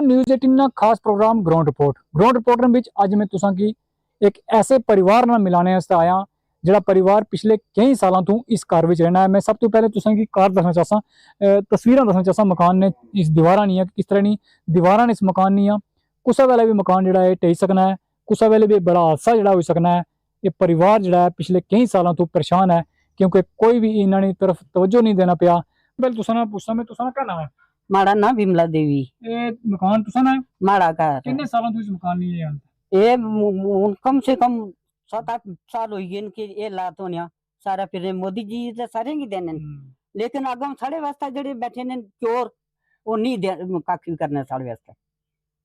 News 18 खास programme ground report which अज मैं तुसां की एक ऐसे परिवार नाल मिलाने वास्ते आया जिहड़ा परिवार पिछले कई सालों तो इस घर विच रहना है। मैं सब तो पहले तुसां की घर दसना चाहता, तस्वीरां दसना चाहता मकान ने इस दीवारां नहीं है, किस तरह नहीं दीवारां ने इस मकान नहीं आ। कुसै वेले भी मकान जिहड़ा है ढही सकना है, कुसै वेले भी बड़ा हादसा जिहड़ा हो सकना है। ये परिवार जिहड़ा है पिछले कई सालों तो परेशान है क्योंकि कोई भी इन्हां दी तरफ तवज्जो नहीं देना पिया। पहले तुसां नाल पुछदा मैं, तुसां दा क्या नाम है? माड़ा ना विमला देवी। ये मकान तुसां दा है? माड़ा घर कितने सालों तो इस मकान नहीं है? ये कम से कम 7-8 साल हो गए इनके ये लात होने सारा फिर मोदी जी ते सारे की देने लेकिन अगम साढ़े वास्ते जेडे बैठे ने चोर वो नहीं दे काफी करने साढ़े वास्ते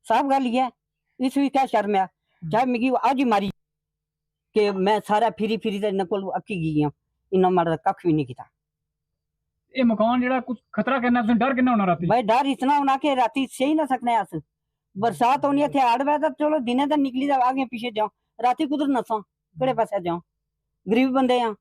साफ गल ये इस भी क्या शर्म है चाहे मिगी आज ही मारी कि मैं सारा फिरी ते नकोल अक्की गई इन्ना मारा कख भी नहीं किया। ये मकान जेड़ा कुछ खतरा करना तुसें डर किन्ना होना राती? भाई डर इतना होना कि राती सही ना सकने अस बरसात होनी थे आड़ वे चलो दिने तो निकली जाओ आगे पीछे जाओ राती कुदर नसा केड़े पासे जाओ गरीब बंदे हैं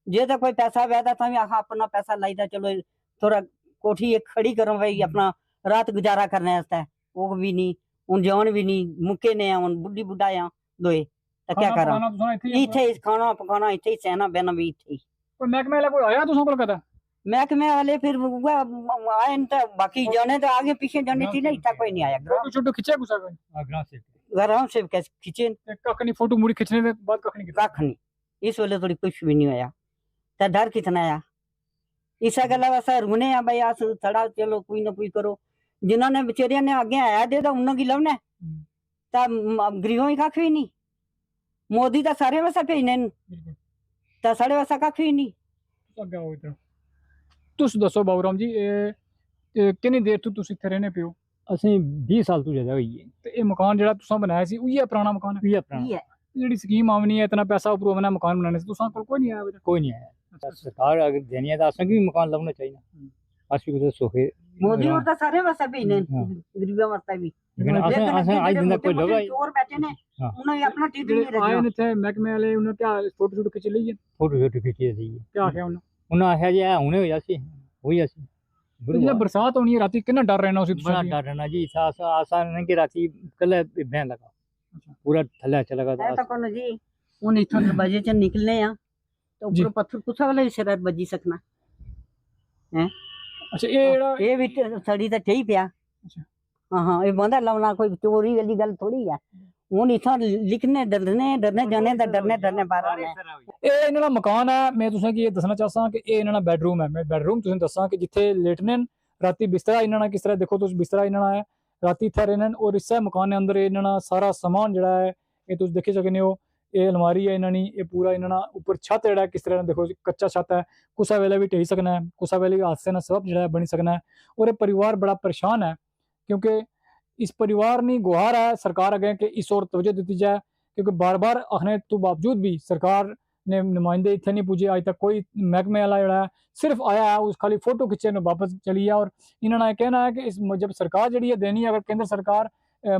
जे तो कोई पैसा वैदा तो आखा अपना पैसा लाई दा चलो थोड़ा कोठी एक खड़ी करो भाई अपना रात गुजारा करने वास्ते वो भी नहीं हूं जौन भी नहीं मुक्के ने हूं बुढ़ी बुढ़ा आ दोए तो क्या करा इथे खाना पकाना इथे सहना बहना भी इथे कोई महकमे वाला कोई आया तुसां कोल कदा? महकमे वाले फिर आए तो बाकी जाने तो आगे पीछे जाने थी ना इतना कोई नहीं आया। फोटो छोटो खिंचा कुछ ग्राम से खिंचे कख नहीं, फोटो मुड़ी खिंचने के बाद कख नहीं कख नहीं इस वेले थोड़ी कुछ भी नहीं होया तो डर कितना आया इसा गला वैसा रुने आ भाई अस थोड़ा चलो कोई ना कोई करो जिन्होंने बेचारिया ने आगे आया दे तो उन्होंने की लवने गरीबों ही कख भी नहीं मोदी तो सारे वैसा भेजने तो साढ़े वैसा कख भी नहीं। तुस दसो बाबूराम जी कितनी देर तो तुस इत्थे रहने पियो? ਅਸੀਂ 20 साल तो ज़्यादा हुई है। ते ये मकान जेड़ा तुसां बनाया सी उही पुराना मकान है? ये अपना जेड़ी स्कीम आवनी है इतना पैसा ऊपर बना मकान बनाने से तुसां कोल कोई नहीं आया अभी तक? कोई नहीं आया। सरकार अगर देनी है तो असें भी मकान लभना चाहिए अस भी कुछ सोखे मोदी और तो सारे वास्ते भेजने गरीबों वास्ते भी लेकिन असें आज दिन कोई लगा चोर बैठे ने उन्होंने अपना टीवी नहीं रखा आए ने थे महकमे वाले उन्होंने क्या फोटो शूट खिंच ली है? फोटो शोटो खिंची दी क्या आख्या उन्होंने आख्या जी हुणे हो जासी होई जासी जिल्लै बरसात होनी है राती किन्ना डर रहना उसी? बड़ा डर रहना जी आसा नहीं कि राती कल बहन लगा पूरा थल्ले चला गया है तो कौन जी उन इथों दरवाजे से निकलने आ तो ऊपर पत्थर कुछा वाला सिर बजी सकना है। अच्छा ये भी सड़ी तो ठही पिया। हाँ ये बंदा लावना कोई चोरी वाली गल थोड़ी है हूं इथों लिखने डरने जाने तो डरने बाहर ये इन्हां दा मकान है। मैं तुसें की दसना चाहता कि ये इन्हां दा बेडरूम है। मैं बेडरूम तुसें दसां कि जिथे लेटने राती बिस्तरा इन्हां दा किस तरह देखो तुस बिस्तरा इन्हां दा है राती इत्थे रहने और इस मकान के अंदर इन्हां दा सारा सामान जिहड़ा है ये तुस देखी सकने हो। ये अलमारी है इन्हां दी, ये पूरा इन्हां दा उपर छत जिहड़ा किस तरह देखो कच्चा छत है कुसै वेले भी ढही सकना है, कुसै वेले भी हादसे नाल सबब जिहड़ा बनी सकना है। और ये परिवार बड़ा परेशान है क्योंकि इस परिवार ने गुहार है सरकार अगे कि इस और तवज्जो दी जाए क्योंकि बार बार आखने तो बावजूद भी सरकार ने नुमाइंदे इतने नहीं पूजे अज तक कोई महकमे वाला जड़ा है सिर्फ आया है उस खाली फोटो खिंचे ने वापस चली है। और इन्होंने कहना है कि इस जब सरकार जी है देनी है अगर केंद्र सरकार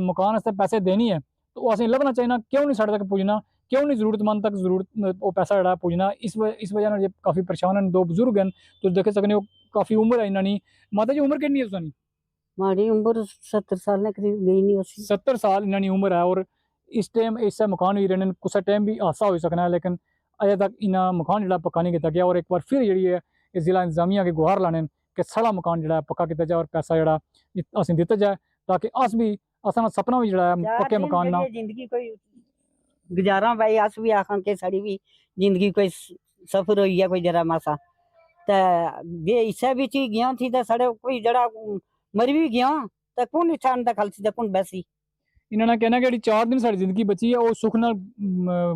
मकान वास्ते पैसे देनी है तो असें लभना चाहिए क्यों नहीं साढ़े तक पुजना क्यों नहीं जरूरतमंद तक जरूरत वो पैसा जड़ा पुजना इस वजह से काफ़ी परेशान हैं। 2 बुजुर्ग हैं तो देख सकते हो काफ़ी उम्र है इन्होंने। माता जी उम्र कितनी है तुसानी? माड़ी उम्र 70 साल ने करीब गई नहीं उसी 70 साल इन्होंने उम्र है। और इस टाइम इस मकान भी रहने कुछ टाइम भी हादसा हो सकना है लेकिन अजे तक इन्हें मकान जो पक्का नहीं किया गया। और एक बार फिर जी है इस जिला इंतजामिया के गुहार लाने कि सारा मकान जो पक्का किया जाए और पैसा जोड़ा असें दिता जाए ताकि अस भी असा सपना भी जोड़ा पक्के मकान ना जिंदगी कोई गुजारा भाई अस भी आखां कि साड़ी भी जिंदगी कोई सफर हुई है कोई जरा मासा तो ये इसे भी चीज गया थी तो साढ़े कोई जरा मरी भी गया तो कौन इच्छा खलसी तो कौन बैसी। इन्होंने कहना कि 4 दिन साड़ी जिंदगी बची है वो सुख नाल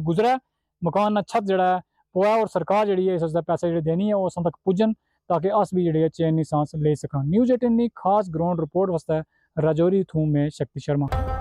गुजरा मकान ना छत जड़ा पोया और सरकार जी है इस पैसे जो देनी है वो असां तक पुजन ताकि अस भी जी चैन सांस ले सकां। न्यूज़ 18 खास ग्राउंड रिपोर्ट वास्ते राजौरी थूम में शक्ति शर्मा।